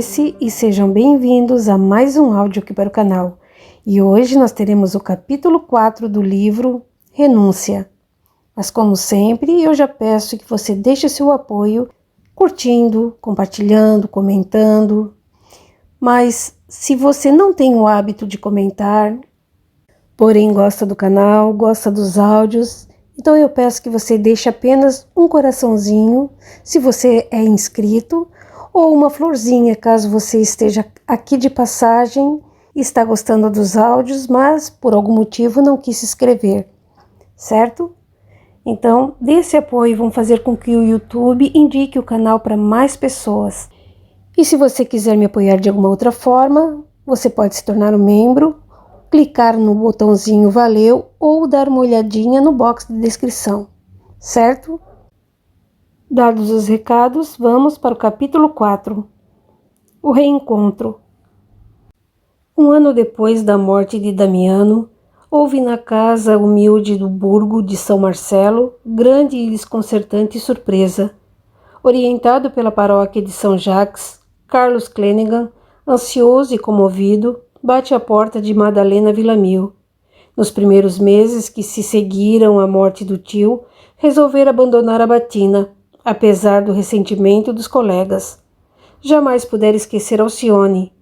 Joyce e sejam bem-vindos a mais um áudio aqui para o canal. E hoje nós teremos o capítulo 4 do livro Renúncia. Mas como sempre, eu já peço que você deixe seu apoio curtindo, compartilhando, comentando. Mas se você não tem o hábito de comentar, porém gosta do canal, gosta dos áudios, então eu peço que você deixe apenas um coraçãozinho se você é inscrito, ou uma florzinha caso você esteja aqui de passagem e está gostando dos áudios, mas por algum motivo não quis se inscrever, certo? Então dê esse apoio e vamos fazer com que o YouTube indique o canal para mais pessoas. E se você quiser me apoiar de alguma outra forma, você pode se tornar um membro, clicar no botãozinho valeu ou dar uma olhadinha no box de descrição, certo? Dados os recados, vamos para o capítulo 4. O reencontro. Um ano depois da morte de Damiano, houve na casa humilde do burgo de São Marcelo grande e desconcertante surpresa. Orientado pela paróquia de São Jacques, Carlos Clenningham, ansioso e comovido, bate à porta de Madalena Villamil. Nos primeiros meses que se seguiram à morte do tio, resolvera abandonar a batina, apesar do ressentimento dos colegas. Jamais pudera esquecer Alcione.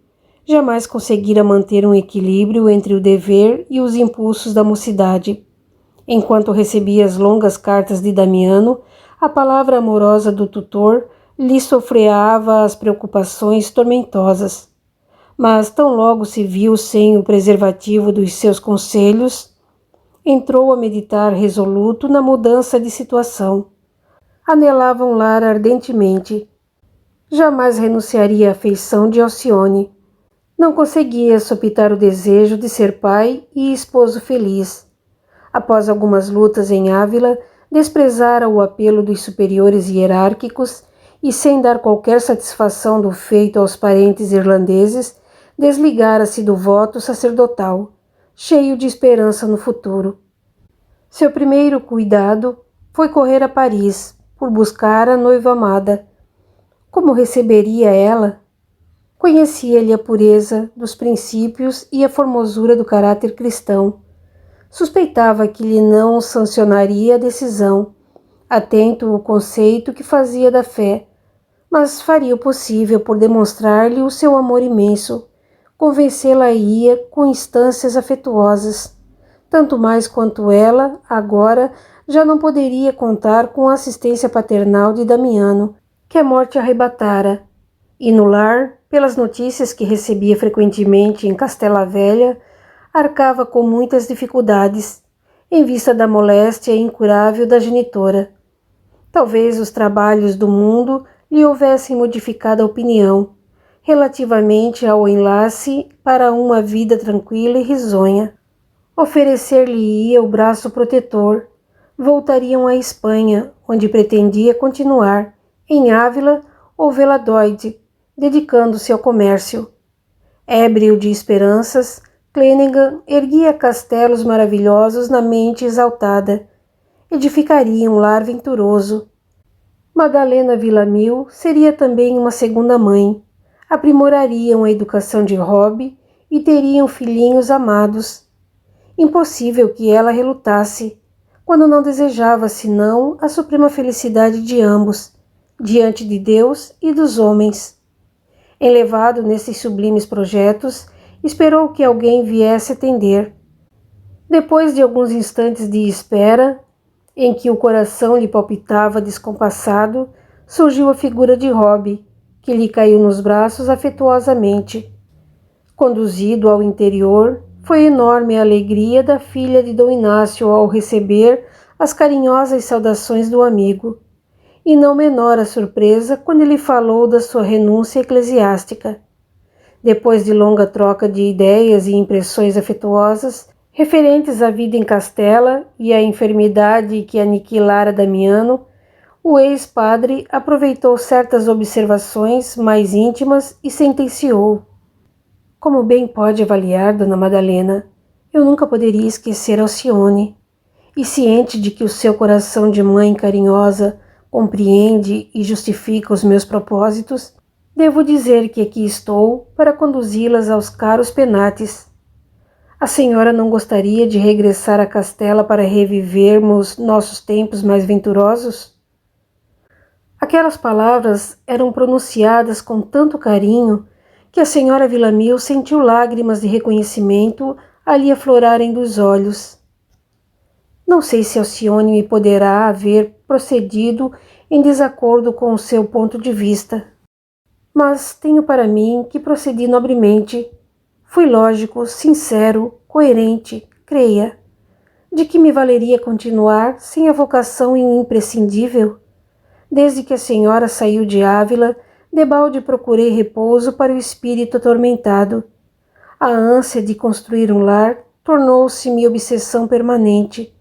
Jamais conseguira manter um equilíbrio entre o dever e os impulsos da mocidade. Enquanto recebia as longas cartas de Damiano, a palavra amorosa do tutor lhe sofreava as preocupações tormentosas. Mas tão logo se viu sem o preservativo dos seus conselhos, entrou a meditar resoluto na mudança de situação. Anelava um lar ardentemente. Jamais renunciaria à afeição de Alcione. Não conseguia sopitar o desejo de ser pai e esposo feliz. Após algumas lutas em Ávila, desprezara o apelo dos superiores hierárquicos e, sem dar qualquer satisfação do feito aos parentes irlandeses, desligara-se do voto sacerdotal, cheio de esperança no futuro. Seu primeiro cuidado foi correr a Paris, por buscar a noiva amada. Como receberia ela? Conhecia-lhe a pureza dos princípios e a formosura do caráter cristão. Suspeitava que lhe não sancionaria a decisão, atento ao conceito que fazia da fé, mas faria o possível por demonstrar-lhe o seu amor imenso. Convencê-la-ia com instâncias afetuosas, tanto mais quanto ela, agora, já não poderia contar com a assistência paternal de Damiano, que a morte arrebatara, e no lar, pelas notícias que recebia frequentemente em Castela Velha, arcava com muitas dificuldades, em vista da moléstia incurável da genitora. Talvez os trabalhos do mundo lhe houvessem modificado a opinião, relativamente ao enlace para uma vida tranquila e risonha. Oferecer-lhe-ia o braço protetor. Voltariam à Espanha, onde pretendia continuar, em Ávila ou Valladolid, dedicando-se ao comércio. Ébrio de esperanças, Clenningham erguia castelos maravilhosos na mente exaltada. Edificaria um lar venturoso. Madalena Villamil seria também uma segunda mãe. Aprimorariam a educação de Rob e teriam filhinhos amados. Impossível que ela relutasse, quando não desejava senão a suprema felicidade de ambos, diante de Deus e dos homens. Elevado nesses sublimes projetos, esperou que alguém viesse atender. Depois de alguns instantes de espera, em que o coração lhe palpitava descompassado, surgiu a figura de Rob, que lhe caiu nos braços afetuosamente. Conduzido ao interior, foi enorme a alegria da filha de Dom Inácio ao receber as carinhosas saudações do amigo, e não menor a surpresa quando ele falou da sua renúncia eclesiástica. Depois de longa troca de ideias e impressões afetuosas, referentes à vida em Castela e à enfermidade que aniquilara Damiano, o ex-padre aproveitou certas observações mais íntimas e sentenciou: como bem pode avaliar, Dona Madalena, eu nunca poderia esquecer Alcione, e ciente de que o seu coração de mãe carinhosa compreende e justifica os meus propósitos, Devo dizer que aqui estou para conduzi-las aos caros penates. A senhora não gostaria de regressar a Castela para revivermos nossos tempos mais venturosos? Aquelas palavras eram pronunciadas com tanto carinho que a senhora Villamil sentiu lágrimas de reconhecimento ali aflorarem dos olhos. Não sei se Alcione me poderá haver procedido em desacordo com o seu ponto de vista, mas tenho para mim que procedi nobremente. Fui lógico, sincero, coerente, creia. De que me valeria continuar sem a vocação imprescindível? Desde que a senhora saiu de Ávila, debalde procurei repouso para o espírito atormentado. A ânsia de construir um lar tornou-se-me obsessão permanente.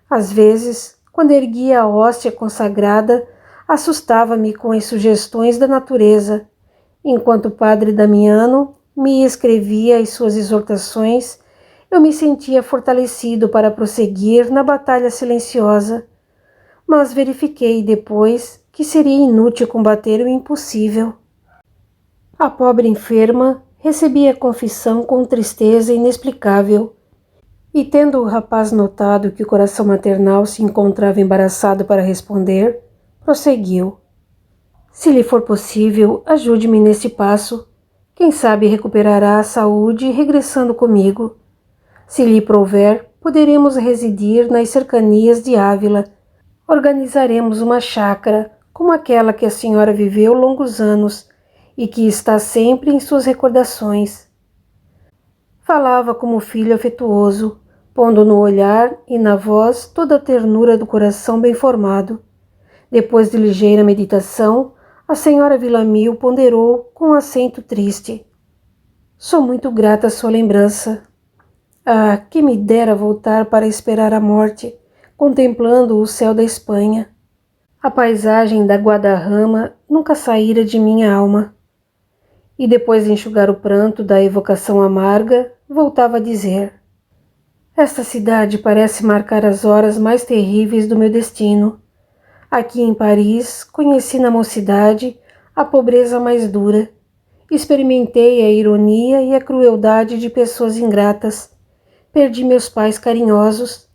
Às vezes, quando erguia a hóstia consagrada, assustava-me com as sugestões da natureza. Enquanto o padre Damiano me escrevia as suas exortações, eu me sentia fortalecido para prosseguir na batalha silenciosa. Mas verifiquei depois que seria inútil combater o impossível. A pobre enferma recebia a confissão com tristeza inexplicável, e tendo o rapaz notado que o coração maternal se encontrava embaraçado para responder, prosseguiu. Se lhe for possível, ajude-me neste passo. Quem sabe recuperará a saúde regressando comigo. Se lhe prouver, poderemos residir nas cercanias de Ávila. Organizaremos uma chácara, como aquela que a senhora viveu longos anos e que está sempre em suas recordações. Falava como filho afetuoso, pondo no olhar e na voz toda a ternura do coração bem formado. Depois de ligeira meditação, a senhora Villamil ponderou com acento triste. Sou muito grata à sua lembrança. Ah, que me dera voltar para esperar a morte, contemplando o céu da Espanha. A paisagem da Guadarrama nunca saíra de minha alma. E depois de enxugar o pranto da evocação amarga, voltava a dizer: esta cidade parece marcar as horas mais terríveis do meu destino. Aqui em Paris, conheci na mocidade a pobreza mais dura. Experimentei a ironia e a crueldade de pessoas ingratas. Perdi meus pais carinhosos.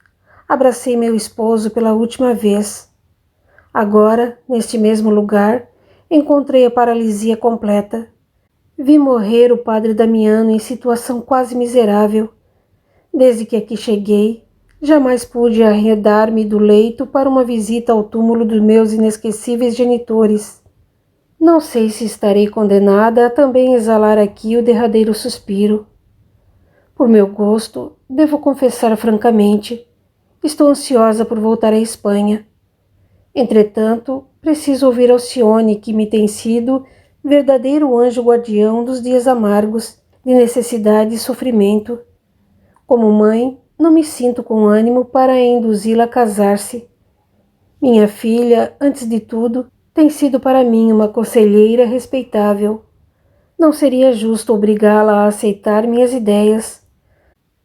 Abracei meu esposo pela última vez. Agora, neste mesmo lugar, encontrei a paralisia completa. Vi morrer o padre Damiano em situação quase miserável. Desde que aqui cheguei, jamais pude arredar-me do leito para uma visita ao túmulo dos meus inesquecíveis genitores. Não sei se estarei condenada a também exalar aqui o derradeiro suspiro. Por meu gosto, devo confessar francamente, estou ansiosa por voltar à Espanha. Entretanto, preciso ouvir Alcione, que me tem sido verdadeiro anjo guardião dos dias amargos, de necessidade e sofrimento. Como mãe, não me sinto com ânimo para induzi-la a casar-se. Minha filha, antes de tudo, tem sido para mim uma conselheira respeitável. Não seria justo obrigá-la a aceitar minhas ideias,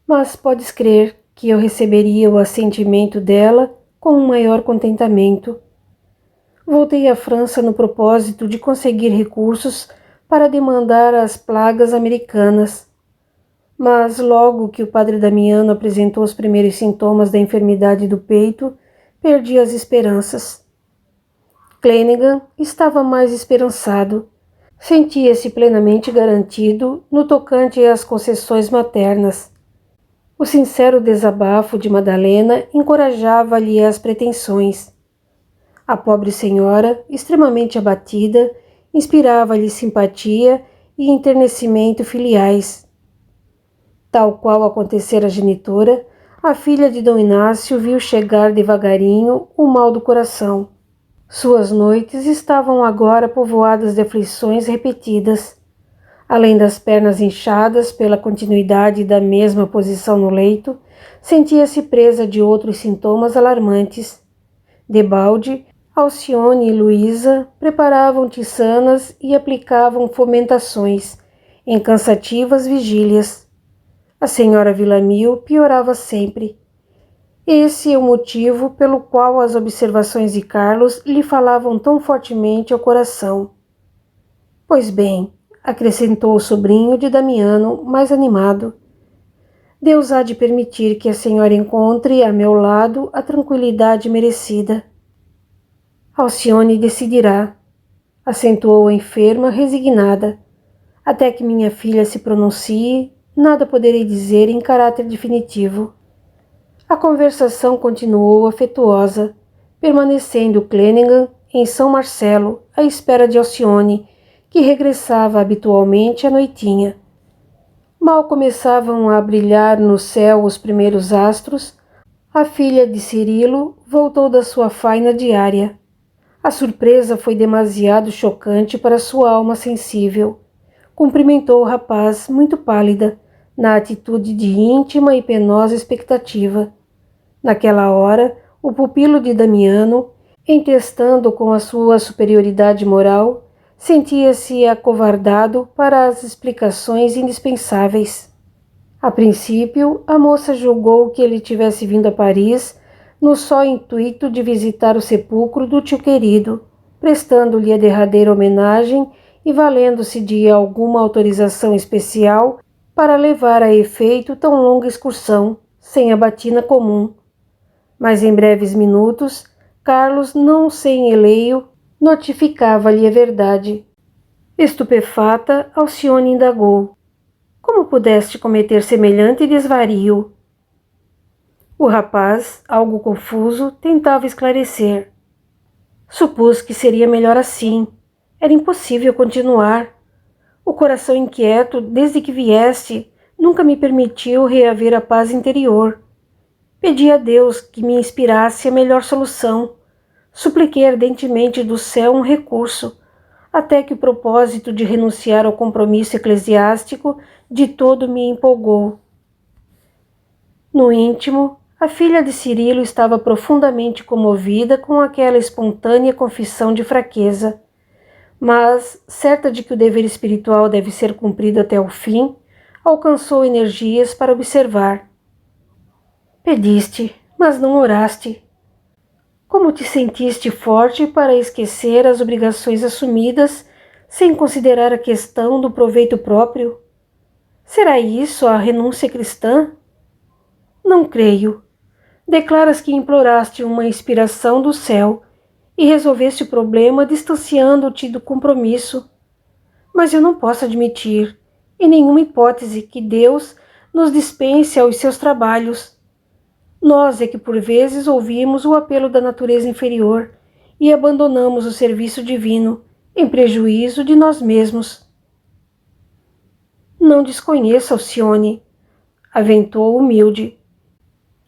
mas podes crer que eu receberia o assentimento dela com um maior contentamento. Voltei à França no propósito de conseguir recursos para demandar as plagas americanas. Mas logo que o padre Damiano apresentou os primeiros sintomas da enfermidade do peito, perdi as esperanças. Clenaghan estava mais esperançado. Sentia-se plenamente garantido no tocante às concessões maternas. O sincero desabafo de Madalena encorajava-lhe as pretensões. A pobre senhora, extremamente abatida, inspirava-lhe simpatia e enternecimento filiais. Tal qual acontecera à genitora, a filha de Dom Inácio viu chegar devagarinho o mal do coração. Suas noites estavam agora povoadas de aflições repetidas. Além das pernas inchadas pela continuidade da mesma posição no leito, sentia-se presa de outros sintomas alarmantes. Debalde, Alcione e Luísa preparavam tissanas e aplicavam fomentações, em cansativas vigílias. A senhora Villamil piorava sempre. Esse é o motivo pelo qual as observações de Carlos lhe falavam tão fortemente ao coração. Pois bem, acrescentou o sobrinho de Damiano, mais animado, Deus há de permitir que a senhora encontre a meu lado a tranquilidade merecida. Alcione decidirá, acentuou a enferma resignada. Até que minha filha se pronuncie, nada poderei dizer em caráter definitivo. A conversação continuou afetuosa, permanecendo Clenningham em São Marcelo, à espera de Alcione, que regressava habitualmente à noitinha. Mal começavam a brilhar no céu os primeiros astros, a filha de Cirilo voltou da sua faina diária. A surpresa foi demasiado chocante para sua alma sensível. Cumprimentou o rapaz, muito pálida, na atitude de íntima e penosa expectativa. Naquela hora, o pupilo de Damiano, entestando com a sua superioridade moral, sentia-se acovardado para as explicações indispensáveis. A princípio, a moça julgou que ele tivesse vindo a Paris no só intuito de visitar o sepulcro do tio querido, prestando-lhe a derradeira homenagem e valendo-se de alguma autorização especial para levar a efeito tão longa excursão, sem a batina comum. Mas em breves minutos, Carlos, não sem eleio, notificava-lhe a verdade. Estupefata, Alcione indagou. Como pudeste cometer semelhante desvario? O rapaz, algo confuso, tentava esclarecer. Supus que seria melhor assim. Era impossível continuar. O coração inquieto, desde que vieste, nunca me permitiu reaver a paz interior. Pedi a Deus que me inspirasse a melhor solução. Supliquei ardentemente do céu um recurso, até que o propósito de renunciar ao compromisso eclesiástico de todo me empolgou. No íntimo, a filha de Cirilo estava profundamente comovida com aquela espontânea confissão de fraqueza, mas, certa de que o dever espiritual deve ser cumprido até o fim, alcançou energias para observar. Pediste, mas não oraste. Como te sentiste forte para esquecer as obrigações assumidas sem considerar a questão do proveito próprio? Será isso a renúncia cristã? Não creio. Declaras que imploraste uma inspiração do céu e resolveste o problema distanciando-te do compromisso. Mas eu não posso admitir, em nenhuma hipótese, que Deus nos dispense aos seus trabalhos. Nós é que por vezes ouvimos o apelo da natureza inferior e abandonamos o serviço divino, em prejuízo de nós mesmos. Não desconheço, Alcione, aventou humilde,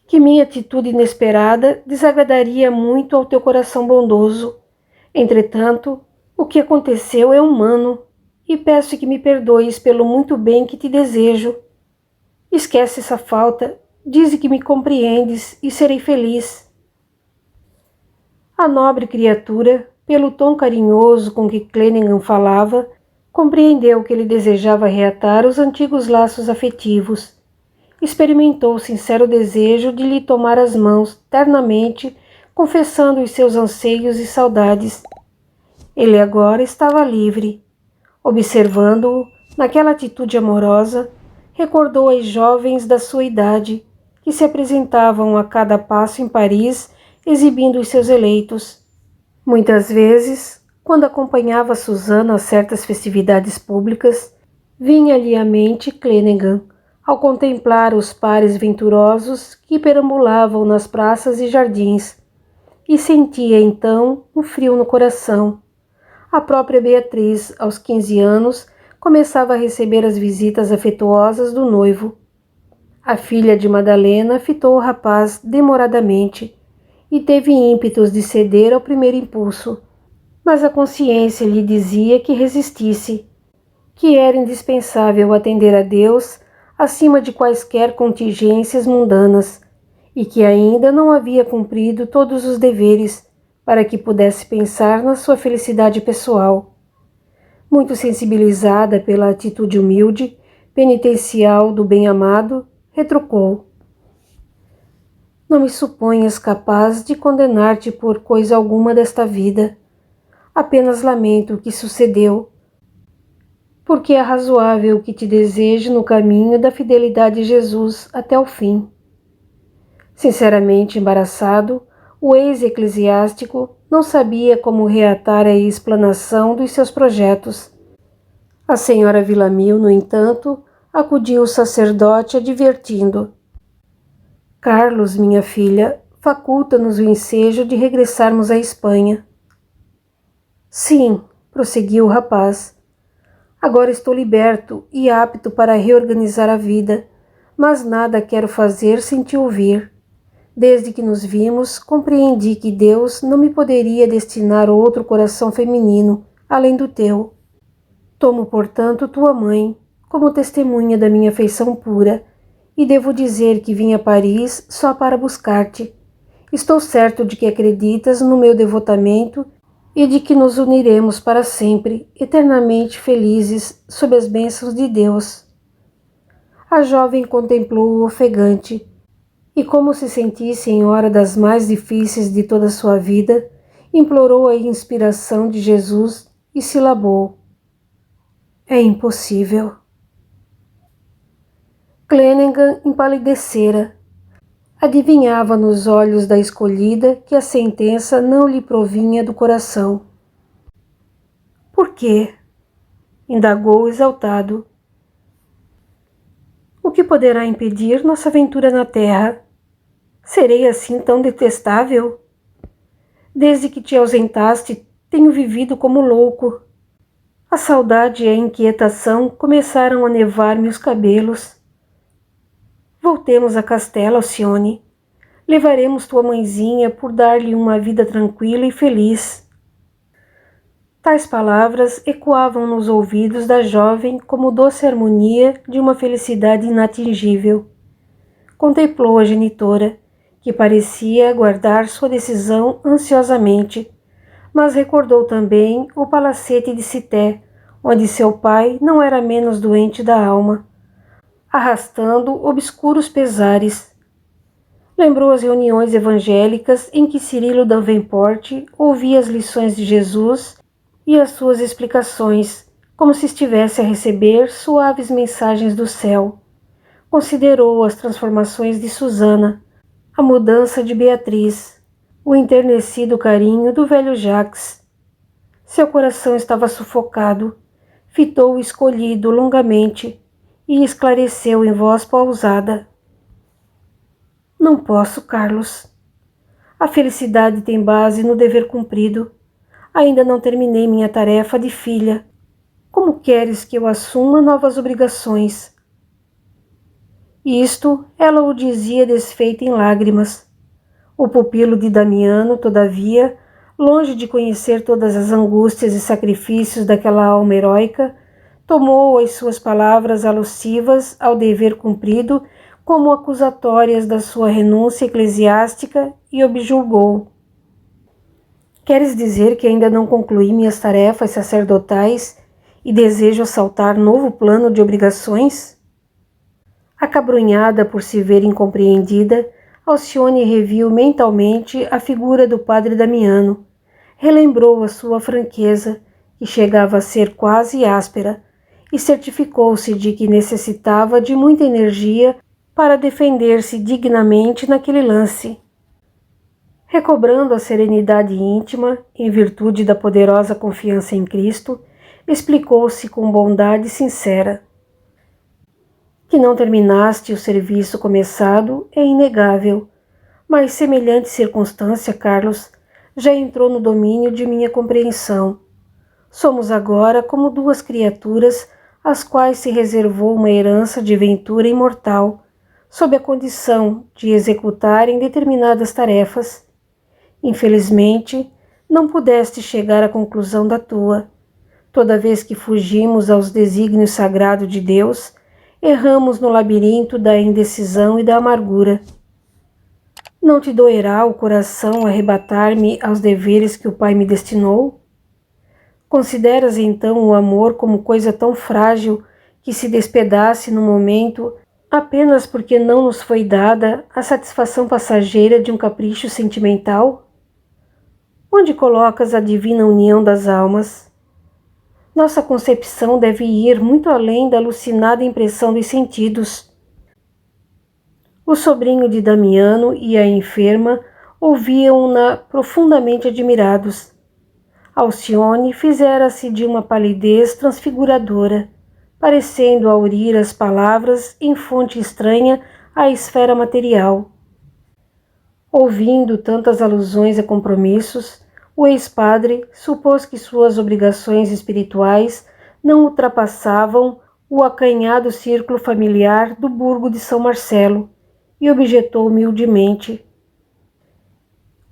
que minha atitude inesperada desagradaria muito ao teu coração bondoso. Entretanto, o que aconteceu é humano, e peço que me perdoes pelo muito bem que te desejo. Esquece essa falta, dize que me compreendes e serei feliz. A nobre criatura, pelo tom carinhoso com que Clenningham falava, compreendeu que ele desejava reatar os antigos laços afetivos. Experimentou o sincero desejo de lhe tomar as mãos ternamente, confessando os seus anseios e saudades. Ele agora estava livre. Observando-o, naquela atitude amorosa, recordou as jovens da sua idade, que se apresentavam a cada passo em Paris, exibindo os seus eleitos. Muitas vezes, quando acompanhava Susana a certas festividades públicas, vinha-lhe à mente Clenningham, ao contemplar os pares venturosos que perambulavam nas praças e jardins, e sentia então um frio no coração. A própria Beatriz, aos 15 anos, começava a receber as visitas afetuosas do noivo. A filha de Madalena fitou o rapaz demoradamente e teve ímpetos de ceder ao primeiro impulso, mas a consciência lhe dizia que resistisse, que era indispensável atender a Deus acima de quaisquer contingências mundanas, e que ainda não havia cumprido todos os deveres para que pudesse pensar na sua felicidade pessoal. Muito sensibilizada pela atitude humilde, penitencial do bem-amado, retrucou. Não me suponhas capaz de condenar-te por coisa alguma desta vida. Apenas lamento o que sucedeu. porque é razoável que te deseje no caminho da fidelidade de Jesus até o fim. Sinceramente embaraçado, o ex-eclesiástico não sabia como reatar a explanação dos seus projetos. A senhora Villamil, no entanto, acudiu o sacerdote advertindo: Carlos, minha filha, faculta-nos o ensejo de regressarmos à Espanha. Sim, prosseguiu o rapaz. Agora estou liberto e apto para reorganizar a vida, mas nada quero fazer sem te ouvir. Desde que nos vimos, compreendi que Deus não me poderia destinar outro coração feminino, além do teu. Tomo, portanto, tua mãe, como testemunha da minha afeição pura, e devo dizer que vim a Paris só para buscar-te. Estou certo de que acreditas no meu devotamento e de que nos uniremos para sempre, eternamente felizes, sob as bênçãos de Deus. A jovem contemplou-o ofegante, e como se sentisse em hora das mais difíceis de toda a sua vida, implorou a inspiração de Jesus e silabou: É impossível. Clenningham empalidecera. Adivinhava nos olhos da escolhida que a sentença não lhe provinha do coração. Por quê? Indagou exaltado. O que poderá impedir nossa aventura na terra? Serei assim tão detestável? Desde que te ausentaste, tenho vivido como louco. A saudade e a inquietação começaram a nevar-me os cabelos. Voltemos a Castelo, Alcione. Levaremos tua mãezinha por dar-lhe uma vida tranquila e feliz. Tais palavras ecoavam nos ouvidos da jovem como doce harmonia de uma felicidade inatingível. Contemplou a genitora, que parecia aguardar sua decisão ansiosamente, mas recordou também o palacete de Cité, onde seu pai não era menos doente da alma, arrastando obscuros pesares. Lembrou as reuniões evangélicas em que Cirilo Davenport ouvia as lições de Jesus e as suas explicações, como se estivesse a receber suaves mensagens do céu. Considerou as transformações de Susana, a mudança de Beatriz, o enternecido carinho do velho Jacques. Seu coração estava sufocado, fitou o escolhido longamente e esclareceu em voz pausada: Não posso, Carlos. A felicidade tem base no dever cumprido. Ainda não terminei minha tarefa de filha. Como queres que eu assuma novas obrigações? Isto ela o dizia desfeita em lágrimas. O pupilo de Damiano, todavia, longe de conhecer todas as angústias e sacrifícios daquela alma heróica, tomou as suas palavras alusivas ao dever cumprido como acusatórias da sua renúncia eclesiástica e objurgou: Queres dizer que ainda não concluí minhas tarefas sacerdotais e desejo assaltar novo plano de obrigações? Acabrunhada por se ver incompreendida, Alcione reviu mentalmente a figura do padre Damiano, relembrou a sua franqueza, que chegava a ser quase áspera, e certificou-se de que necessitava de muita energia para defender-se dignamente naquele lance. Recobrando a serenidade íntima, em virtude da poderosa confiança em Cristo, explicou-se com bondade sincera: Que não terminaste o serviço começado é inegável, mas semelhante circunstância, Carlos, já entrou no domínio de minha compreensão. Somos agora como duas criaturas às quais se reservou uma herança de ventura imortal, sob a condição de executarem determinadas tarefas. Infelizmente, não pudeste chegar à conclusão da tua. Toda vez que fugimos aos desígnios sagrados de Deus, erramos no labirinto da indecisão e da amargura. Não te doerá o coração arrebatar-me aos deveres que o Pai me destinou? Consideras então o amor como coisa tão frágil que se despedace no momento apenas porque não nos foi dada a satisfação passageira de um capricho sentimental? Onde colocas a divina união das almas? Nossa concepção deve ir muito além da alucinada impressão dos sentidos. O sobrinho de Damiano e a enferma ouviam-na profundamente admirados. Alcione fizera-se de uma palidez transfiguradora, parecendo aurir as palavras em fonte estranha à esfera material. Ouvindo tantas alusões a compromissos, o ex-padre supôs que suas obrigações espirituais não ultrapassavam o acanhado círculo familiar do burgo de São Marcelo e objetou humildemente: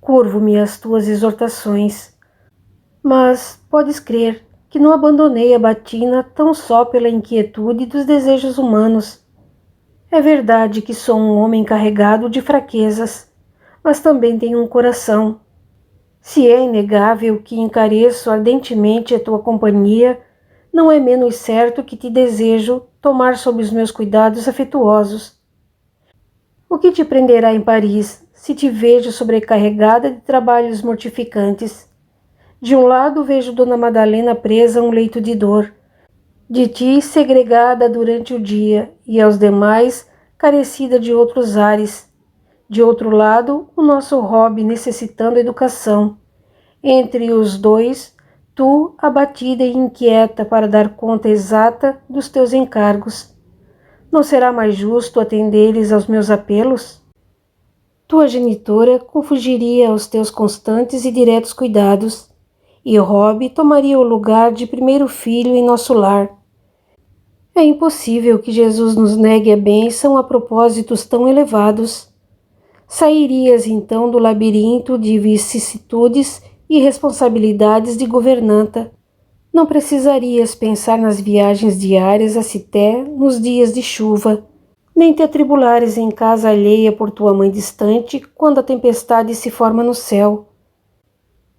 curvo-me às tuas exortações, mas podes crer que não abandonei a batina tão só pela inquietude dos desejos humanos. É verdade que sou um homem carregado de fraquezas, mas também tenho um coração. Se é inegável que encareço ardentemente a tua companhia, não é menos certo que te desejo tomar sob os meus cuidados afetuosos. O que te prenderá em Paris, se te vejo sobrecarregada de trabalhos mortificantes? De um lado vejo Dona Madalena presa a um leito de dor, de ti segregada durante o dia e aos demais carecida de outros ares. De outro lado, o nosso Rob necessitando educação. Entre os dois, tu abatida e inquieta para dar conta exata dos teus encargos. Não será mais justo atender-lhes aos meus apelos? Tua genitora confugiria aos teus constantes e diretos cuidados, e Rob tomaria o lugar de primeiro filho em nosso lar. É impossível que Jesus nos negue a bênção a propósitos tão elevados. Sairias então do labirinto de vicissitudes e responsabilidades de governanta. Não precisarias pensar nas viagens diárias a Cité nos dias de chuva, nem te atribulares em casa alheia por tua mãe distante quando a tempestade se forma no céu.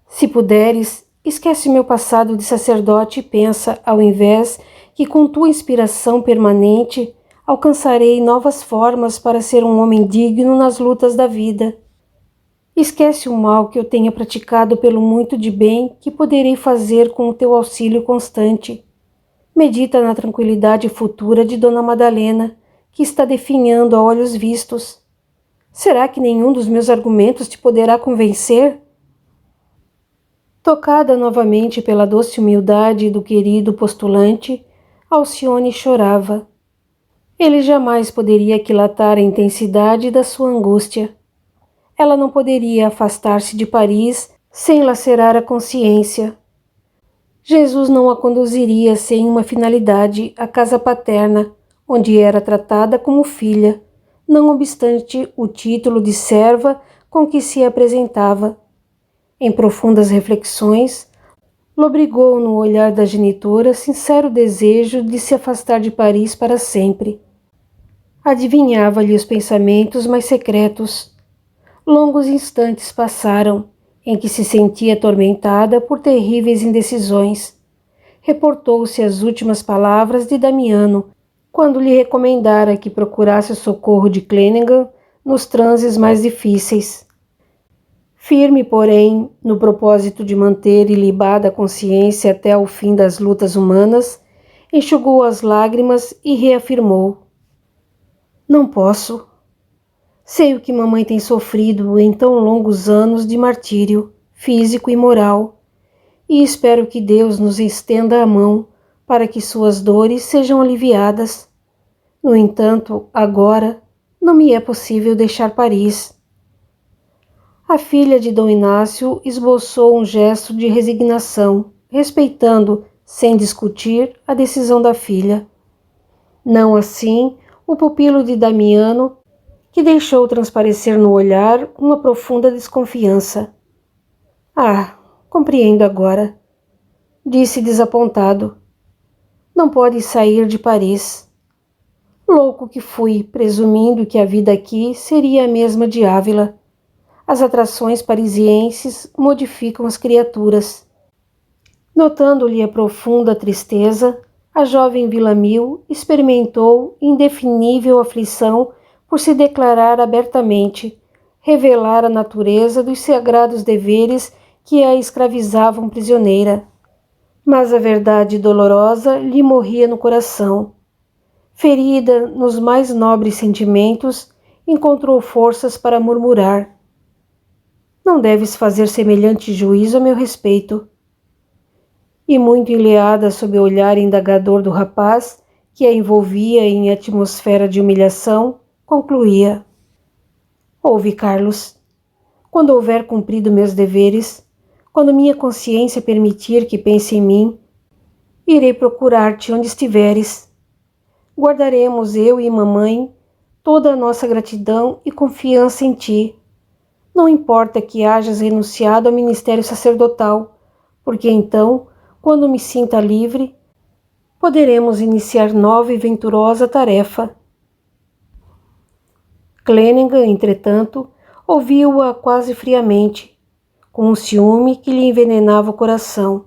Se puderes, esquece meu passado de sacerdote e pensa, ao invés, que com tua inspiração permanente alcançarei novas formas para ser um homem digno nas lutas da vida. Esquece o mal que eu tenha praticado pelo muito de bem que poderei fazer com o teu auxílio constante. Medita na tranquilidade futura de Dona Madalena, que está definhando a olhos vistos. Será que nenhum dos meus argumentos te poderá convencer? Tocada novamente pela doce humildade do querido postulante, Alcione chorava. Ele jamais poderia aquilatar a intensidade da sua angústia. Ela não poderia afastar-se de Paris sem lacerar a consciência. Jesus não a conduziria sem uma finalidade à casa paterna, onde era tratada como filha, não obstante o título de serva com que se apresentava. Em profundas reflexões, lobrigou no olhar da genitora sincero desejo de se afastar de Paris para sempre. Adivinhava-lhe os pensamentos mais secretos. Longos instantes passaram, em que se sentia atormentada por terríveis indecisões. Reportou-se às últimas palavras de Damiano, quando lhe recomendara que procurasse o socorro de Clenningham nos transes mais difíceis. Firme, porém, no propósito de manter ilibada a consciência até ao fim das lutas humanas, enxugou as lágrimas e reafirmou: não posso. Sei o que mamãe tem sofrido em tão longos anos de martírio, físico e moral, e espero que Deus nos estenda a mão para que suas dores sejam aliviadas. No entanto, agora, não me é possível deixar Paris. A filha de Dom Inácio esboçou um gesto de resignação, respeitando, sem discutir, a decisão da filha. Não assim o pupilo de Damiano, que deixou transparecer no olhar uma profunda desconfiança. Ah, compreendo agora, disse desapontado. Não pode sair de Paris. Louco que fui, presumindo que a vida aqui seria a mesma de Ávila. As atrações parisienses modificam as criaturas. Notando-lhe a profunda tristeza, a jovem Villamil experimentou indefinível aflição por se declarar abertamente, revelar a natureza dos sagrados deveres que a escravizavam prisioneira. Mas a verdade dolorosa lhe morria no coração. Ferida nos mais nobres sentimentos, encontrou forças para murmurar: não deves fazer semelhante juízo a meu respeito. E muito enleada sob o olhar indagador do rapaz, que a envolvia em atmosfera de humilhação, concluía: ouve, Carlos, quando houver cumprido meus deveres, quando minha consciência permitir que pense em mim, irei procurar-te onde estiveres. Guardaremos eu e mamãe toda a nossa gratidão e confiança em ti. Não importa que hajas renunciado ao ministério sacerdotal, porque então, quando me sinta livre, poderemos iniciar nova e venturosa tarefa. Clenningham, entretanto, ouviu-a quase friamente, com um ciúme que lhe envenenava o coração.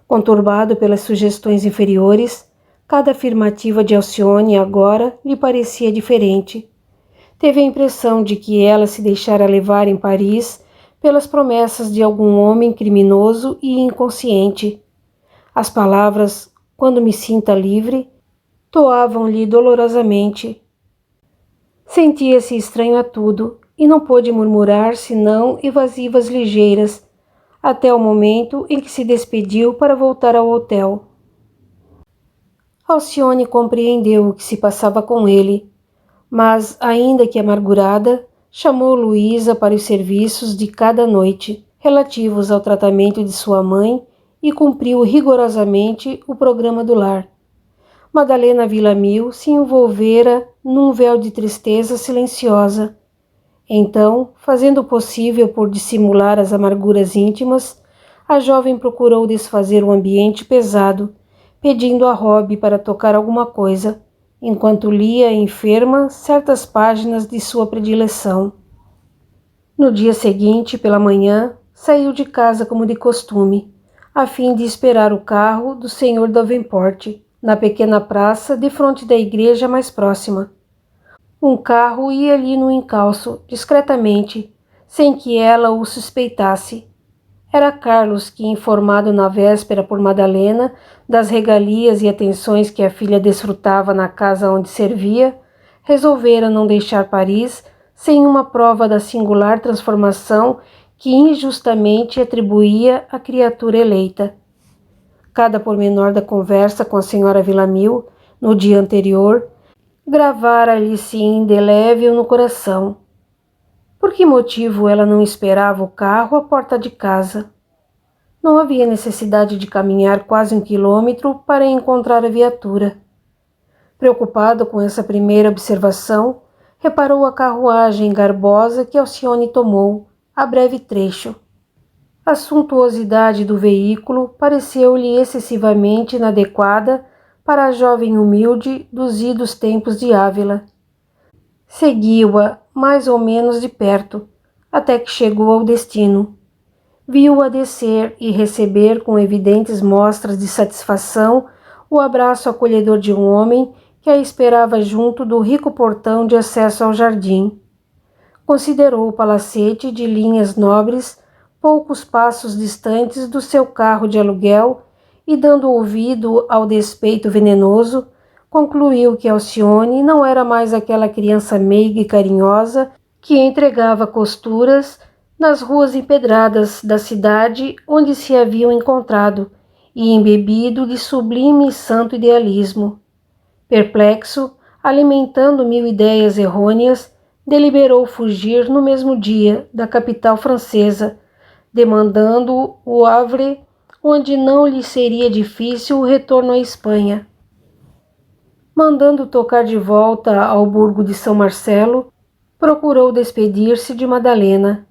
Conturbado pelas sugestões inferiores, cada afirmativa de Alcione agora lhe parecia diferente. Teve a impressão de que ela se deixara levar em Paris pelas promessas de algum homem criminoso e inconsciente. As palavras "quando me sinta livre" toavam-lhe dolorosamente. Sentia-se estranho a tudo e não pôde murmurar senão evasivas ligeiras, até o momento em que se despediu para voltar ao hotel. Alcione compreendeu o que se passava com ele, mas, ainda que amargurada, chamou Luísa para os serviços de cada noite, relativos ao tratamento de sua mãe, e cumpriu rigorosamente o programa do lar. Madalena Villamil se envolvera num véu de tristeza silenciosa. Então, fazendo o possível por dissimular as amarguras íntimas, a jovem procurou desfazer o ambiente pesado, pedindo a Rob para tocar alguma coisa, enquanto lia enferma certas páginas de sua predileção. No dia seguinte, pela manhã, saiu de casa como de costume, a fim de esperar o carro do Sr. Davenport, na pequena praça defronte da igreja mais próxima. Um carro ia-lhe no encalço, discretamente, sem que ela o suspeitasse. Era Carlos que, informado na véspera por Madalena das regalias e atenções que a filha desfrutava na casa onde servia, resolvera não deixar Paris sem uma prova da singular transformação que injustamente atribuía à criatura eleita. Cada pormenor da conversa com a senhora Villamil, no dia anterior, gravara-lhe-se indelével no coração. Por que motivo ela não esperava o carro à porta de casa? Não havia necessidade de caminhar quase 1 quilômetro para encontrar a viatura. Preocupado com essa primeira observação, reparou a carruagem garbosa que Alcione tomou, a breve trecho. A suntuosidade do veículo pareceu-lhe excessivamente inadequada para a jovem humilde dos idos tempos de Ávila. Seguiu-a mais ou menos de perto, até que chegou ao destino. Viu-a descer e receber com evidentes mostras de satisfação o abraço acolhedor de um homem que a esperava junto do rico portão de acesso ao jardim. Considerou o palacete de linhas nobres poucos passos distantes do seu carro de aluguel e, dando ouvido ao despeito venenoso, concluiu que Alcione não era mais aquela criança meiga e carinhosa que entregava costuras nas ruas empedradas da cidade onde se haviam encontrado e embebido de sublime e santo idealismo. Perplexo, alimentando 1000 ideias errôneas, deliberou fugir no mesmo dia da capital francesa, demandando o Havre, onde não lhe seria difícil o retorno à Espanha. Mandando tocar de volta ao burgo de São Marcelo, procurou despedir-se de Madalena.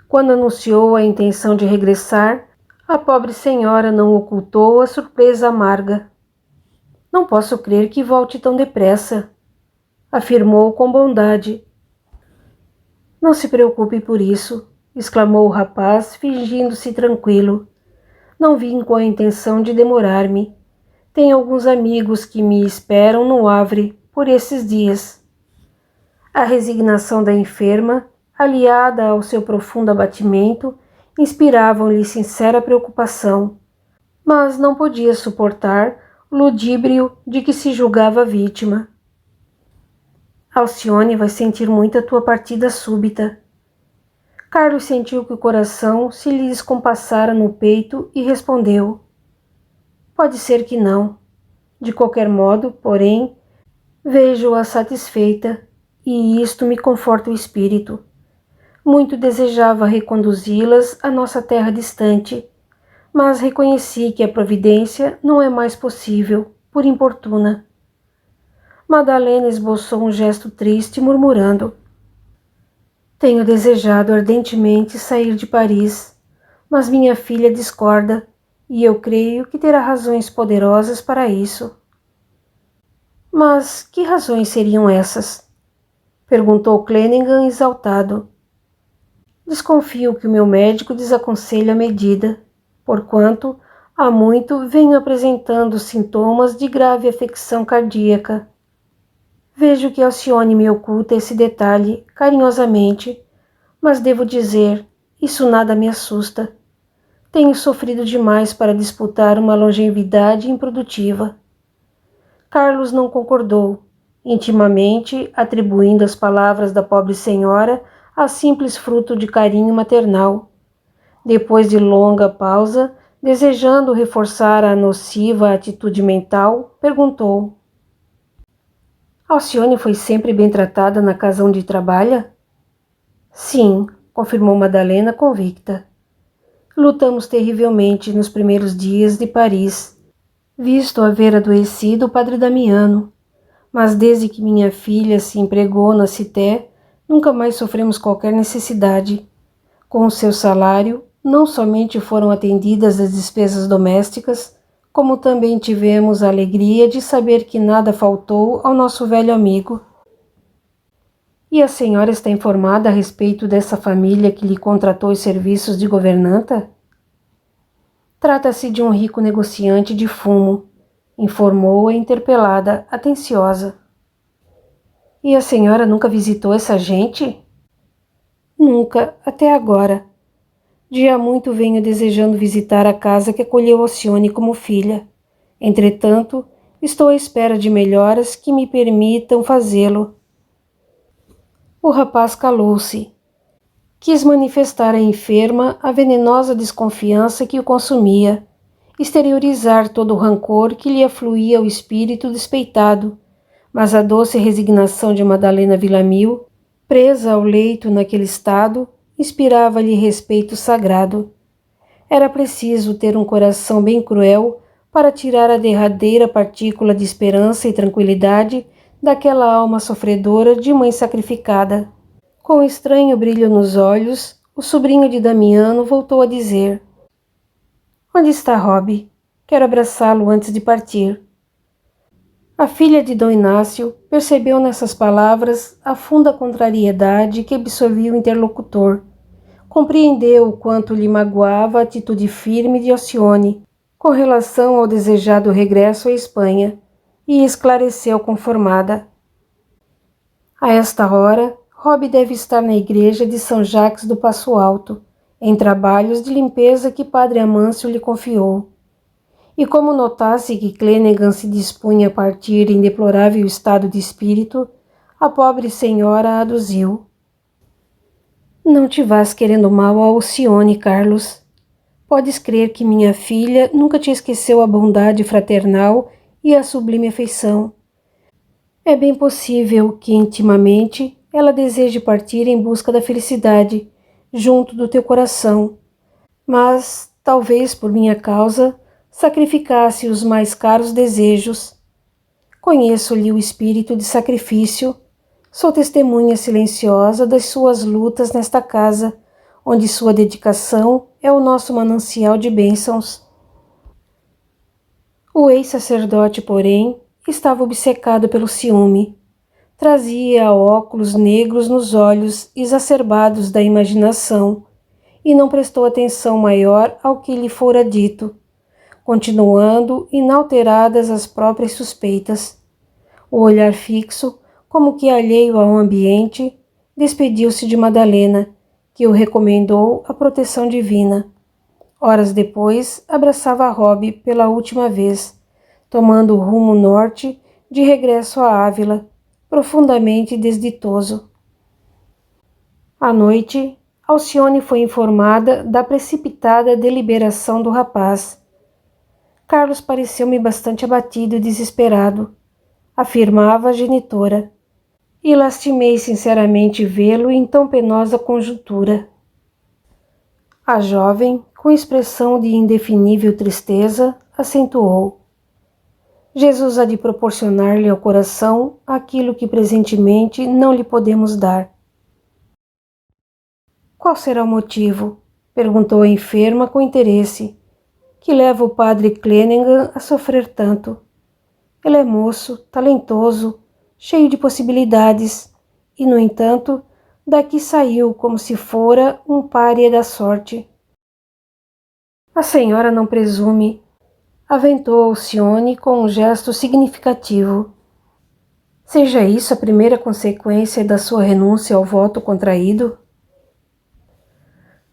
Quando anunciou a intenção de regressar, a pobre senhora não ocultou a surpresa amarga. "Não posso crer que volte tão depressa", afirmou com bondade. "Não se preocupe por isso", exclamou o rapaz, fingindo-se tranquilo. "Não vim com a intenção de demorar-me. Tenho alguns amigos que me esperam no Havre por esses dias." A resignação da enferma, aliada ao seu profundo abatimento, inspiravam-lhe sincera preocupação. mas não podia suportar o ludíbrio de que se julgava vítima. Alcione vai sentir muito a tua partida súbita. Carlos sentiu que o coração se lhe descompassara no peito e respondeu: pode ser que não. De qualquer modo, porém, vejo-a satisfeita, e isto me conforta o espírito. Muito desejava reconduzi-las à nossa terra distante, mas reconheci que a providência não é mais possível, por importuna. Madalena esboçou um gesto triste, murmurando: tenho desejado ardentemente sair de Paris, mas minha filha discorda, e eu creio que terá razões poderosas para isso. Mas que razões seriam essas? Perguntou Clenningham exaltado. Desconfio que o meu médico desaconselhe a medida, porquanto há muito venho apresentando sintomas de grave afecção cardíaca. Vejo que Alcione me oculta esse detalhe carinhosamente, mas devo dizer, isso nada me assusta. Tenho sofrido demais para disputar uma longevidade improdutiva. Carlos não concordou, intimamente atribuindo as palavras da pobre senhora a simples fruto de carinho maternal. Depois de longa pausa, desejando reforçar a nociva atitude mental, perguntou: Alcione foi sempre bem tratada na casa onde trabalha? Sim, confirmou Madalena convicta. Lutamos terrivelmente nos primeiros dias de Paris, visto haver adoecido o padre Damiano, mas desde que minha filha se empregou na Cité, nunca mais sofremos qualquer necessidade. Com o seu salário, não somente foram atendidas as despesas domésticas, como também tivemos a alegria de saber que nada faltou ao nosso velho amigo. E a senhora está informada a respeito dessa família que lhe contratou os serviços de governanta? Trata-se de um rico negociante de fumo, informou a interpelada, atenciosa. E a senhora nunca visitou essa gente? Nunca, até agora. De há muito venho desejando visitar a casa que acolheu Alcione como filha. Entretanto, estou à espera de melhoras que me permitam fazê-lo. O rapaz calou-se. Quis manifestar à enferma a venenosa desconfiança que o consumia, exteriorizar todo o rancor que lhe afluía ao espírito despeitado, mas a doce resignação de Madalena Villamil, presa ao leito naquele estado, inspirava-lhe respeito sagrado. Era preciso ter um coração bem cruel para tirar a derradeira partícula de esperança e tranquilidade daquela alma sofredora de mãe sacrificada. Com estranho brilho nos olhos, o sobrinho de Damiano voltou a dizer: Onde está Rob? Quero abraçá-lo antes de partir. A filha de Dom Inácio percebeu nessas palavras a funda contrariedade que absorvia o interlocutor. Compreendeu o quanto lhe magoava a atitude firme de Alcione com relação ao desejado regresso à Espanha e esclareceu conformada. A esta hora, Rob deve estar na igreja de São Jacques do Passo Alto, em trabalhos de limpeza que Padre Amâncio lhe confiou. E como notasse que Clenningham se dispunha a partir em deplorável estado de espírito, a pobre senhora aduziu: Não te vás querendo mal a Alcione, Carlos. Podes crer que minha filha nunca te esqueceu a bondade fraternal e a sublime afeição. É bem possível que, intimamente, ela deseje partir em busca da felicidade, junto do teu coração, mas, talvez por minha causa, sacrificasse os mais caros desejos. Conheço-lhe o espírito de sacrifício, sou testemunha silenciosa das suas lutas nesta casa, onde sua dedicação é o nosso manancial de bênçãos. O ex-sacerdote, porém, estava obcecado pelo ciúme. Trazia óculos negros nos olhos exacerbados da imaginação e não prestou atenção maior ao que lhe fora dito, continuando inalteradas as próprias suspeitas. O olhar fixo, como que alheio ao ambiente, despediu-se de Madalena, que o recomendou à proteção divina. Horas depois, abraçava Rob pela última vez, tomando o rumo norte de regresso a Ávila, profundamente desditoso. À noite, Alcione foi informada da precipitada deliberação do rapaz. Carlos pareceu-me bastante abatido e desesperado, afirmava a genitora, e lastimei sinceramente vê-lo em tão penosa conjuntura. A jovem, com expressão de indefinível tristeza, acentuou: Jesus há de proporcionar-lhe ao coração aquilo que presentemente não lhe podemos dar. Qual será o motivo? Perguntou a enferma com interesse, que leva o padre Clenningham a sofrer tanto. Ele é moço, talentoso, cheio de possibilidades, e, no entanto, daqui saiu como se fora um pária da sorte. A senhora não presume, aventou Alcione com um gesto significativo. Seja isso a primeira consequência da sua renúncia ao voto contraído?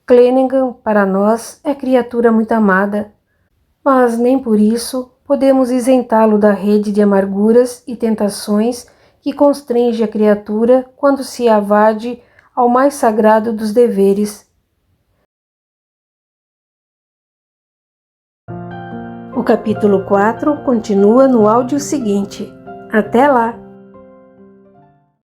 Clenningham, para nós, é criatura muito amada, mas nem por isso podemos isentá-lo da rede de amarguras e tentações que constrange a criatura quando se avade ao mais sagrado dos deveres. O capítulo 4 continua no áudio seguinte. Até lá!